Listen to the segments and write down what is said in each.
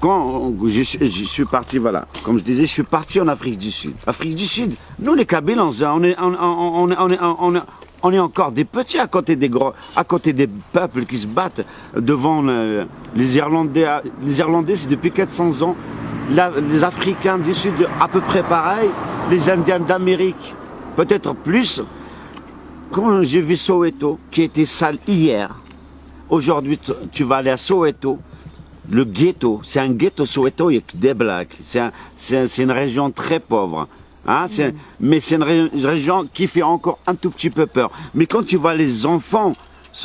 quand je suis parti, voilà, comme je disais, je suis parti en Afrique du Sud. Afrique du Sud, nous les Kabyles, on est encore des petits à côté des gros, à côté des peuples qui se battent devant les Irlandais. Les Irlandais, c'est depuis 400 ans. Les Africains du Sud, à peu près pareil. Les Indiens d'Amérique, peut-être plus. Quand j'ai vu Soweto, qui était sale hier, aujourd'hui, tu vas aller à Soweto. Le ghetto, c'est un ghetto Soweto, il y a que des blacks. C'est une région très pauvre. Hein, mais c'est une région qui fait encore un tout petit peu peur. Mais quand tu vois les enfants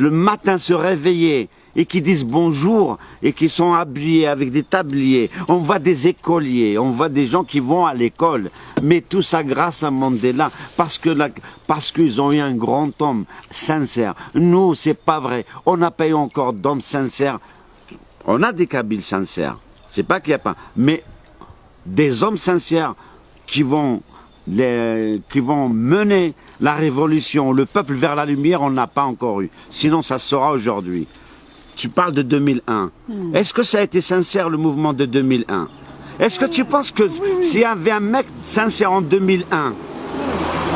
le matin se réveiller et qui disent bonjour et qui sont habillés avec des tabliers, on voit des écoliers, on voit des gens qui vont à l'école. Mais tout ça grâce à Mandela, parce qu'ils ont eu un grand homme sincère. Nous, c'est pas vrai. On n'a pas eu encore d'hommes sincères. On a des Kabyles sincères. C'est pas qu'il n'y a pas. Mais des hommes sincères qui vont mener la révolution, le peuple vers la lumière, on n'a pas encore eu. Sinon, ça sera aujourd'hui. Tu parles de 2001. Est-ce que ça a été sincère, le mouvement de 2001? Est-ce que tu penses que s'il y avait un mec sincère en 2001,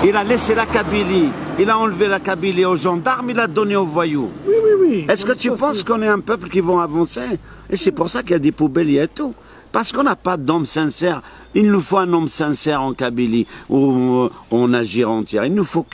il a laissé la Kabylie, il a enlevé la Kabylie aux gendarmes, il a donné aux voyous? Oui. Est-ce que tu penses qu'on est un peuple qui va avancer? Et c'est pour ça qu'il y a des poubelles et tout. Parce qu'on n'a pas d'homme sincère. Il nous faut un homme sincère en Kabylie, où on agira entière. Il faut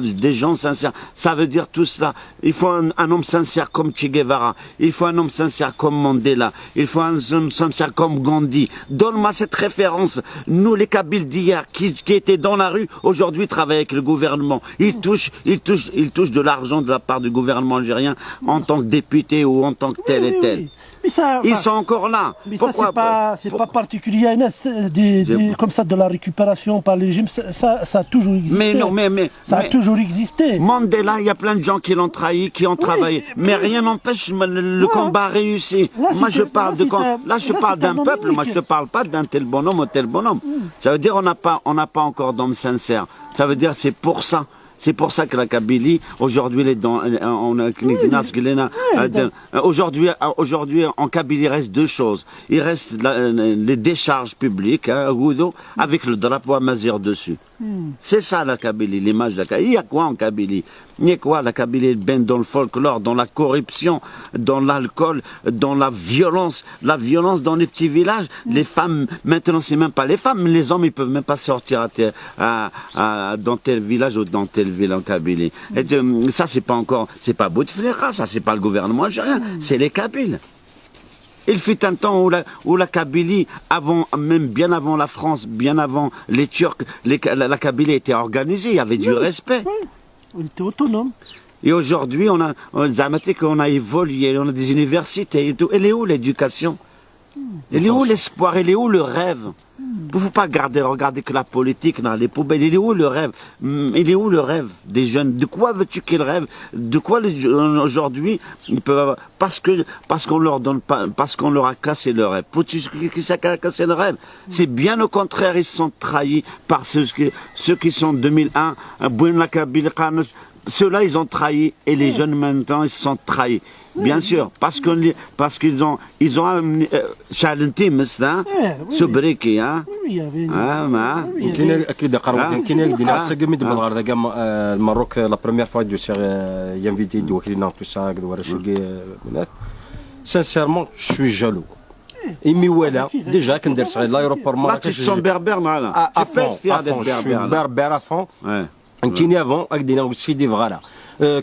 des gens sincères. Ça veut dire tout cela. Il faut un homme sincère comme Che Guevara. Il faut un homme sincère comme Mandela. Il faut un homme sincère comme Gandhi. Donne-moi cette référence. Nous, les Kabyles d'hier, qui étaient dans la rue, aujourd'hui travaillent avec le gouvernement. Ils touchent de l'argent de la part du gouvernement algérien en tant que député ou en tant que tel et tel. Ils sont encore là. Mais pourquoi ça, c'est pas particulier à Inès, comme ça, de la récupération par le régime, ça a toujours existé. Mais non, ça a toujours existé. Mandela, il y a plein de gens qui l'ont trahi, qui ont travaillé. Mais rien n'empêche le combat réussi. Moi, je parle d'un peuple, moi, je te parle pas d'un tel bonhomme ou tel bonhomme. Ça veut dire on n'a pas encore d'hommes sincères. Ça veut dire c'est pour ça. C'est pour ça que la Kabylie, aujourd'hui, aujourd'hui, en Kabylie, il reste deux choses. Il reste les décharges publiques, avec le drapeau amazigh dessus. C'est ça la Kabylie, l'image de la Kabylie. Il y a quoi en Kabylie? Il y a quoi? La Kabylie est baigne dans le folklore, dans la corruption, dans l'alcool, dans la violence dans les petits villages. Les femmes, maintenant c'est même pas les femmes, mais les hommes ils peuvent même pas sortir dans tel village ou dans telle ville en Kabylie. Et ça c'est pas Bouteflika, ça c'est pas le gouvernement algérien, c'est les Kabyles. Il fut un temps où la Kabylie, même bien avant la France, bien avant les Turcs, la Kabylie était organisée, il y avait du respect. Oui, on était autonome. Et aujourd'hui, on a évolué, on a des universités et tout. Elle est où l'éducation? Elle est où l'espoir? Elle est où le rêve? Il ne faut pas regarder que la politique dans les poubelles. Il est où le rêve? Il est où le rêve des jeunes? De quoi veux-tu qu'ils rêvent? De quoi aujourd'hui ils peuvent avoir... Parce qu'on leur donne pas, parce qu'on leur a cassé le rêve. Qui ça a cassé le rêve? C'est bien au contraire, ils sont trahis par ceux qui sont 2001, ceux-là ils ont trahi et les jeunes maintenant ils se sont trahis. Bien sûr, parce qu'ils ont شعلنتي مسنا سبريكي ها ما اكيد قرب كاين دينا ساكمي دبل غير كاع المروك لا بروميير فوا دو سير ينفيتي دو كلينا تو سا دو رشوقي sincèrement je suis jaloux إمي ولا ديجا كندير صغير لايروبور مراكش تسون بربر معنا je suis berbère à fond كاين افون اكدينا سيدي فغالا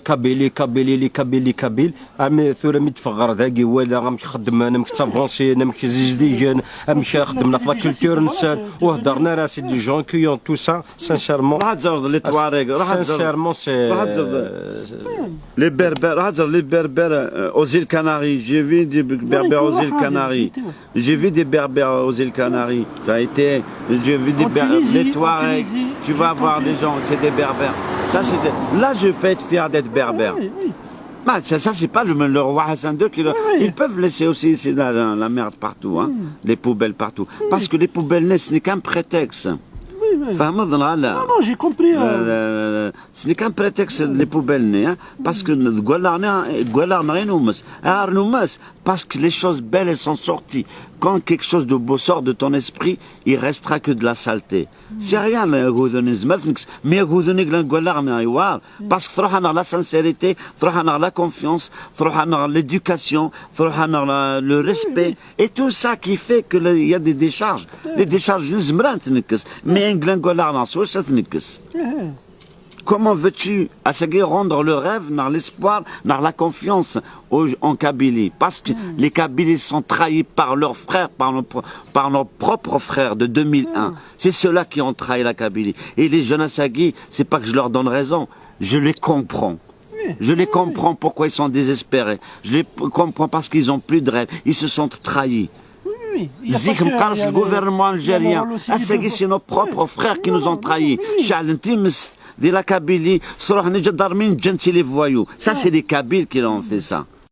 كابيلي امي ثورة متفغر ذاكي ولا غامك خدم انا مكتافونسي انا مكزيزديجن امشي خدمنا في لاكولتور نسال وهضرنا راه سي دي جون كي تو سا سانسيرمون راح تزرد لي تواريغ سانسيرمون سي لي بربر راح تزرد لي بربر اوزيل كاناري جي في دي بربر اوزيل كاناري جي في دي بربر اوزيل كاناري ça a été j'ai vu des les Touaregs tu vas voir les gens c'est des berbères ça c'est là je peux être fier d'être berbère. Bah, ça c'est pas le roi Hassan II qui ils peuvent laisser aussi ici la merde partout, hein, les poubelles partout. Parce que les poubelles ce n'est qu'un prétexte. Non, j'ai compris. Ce n'est qu'un prétexte les poubelles, hein, parce que Parce que les choses belles, elles sont sorties. Quand quelque chose de beau sort de ton esprit, il restera que de la saleté. C'est rien, mais parce que la sincérité, la confiance, l'éducation, le respect, et tout ça qui fait qu'il y a des décharges. Les décharges, mais comment veux-tu rendre le rêve, l'espoir, la confiance en Kabylie? Parce que les Kabylies sont trahis par leurs frères, par nos propres frères de 2001. C'est ceux-là qui ont trahi la Kabylie. Et les jeunes Assagis, c'est pas que je leur donne raison, je les comprends. Je les comprends pourquoi ils sont désespérés. Je les comprends parce qu'ils n'ont plus de rêve. Ils se sont trahis. Le gouvernement algérien, c'est nos propres frères qui nous ont trahis. De la Kabylie, ça c'est les Kabyles qui ont fait ça.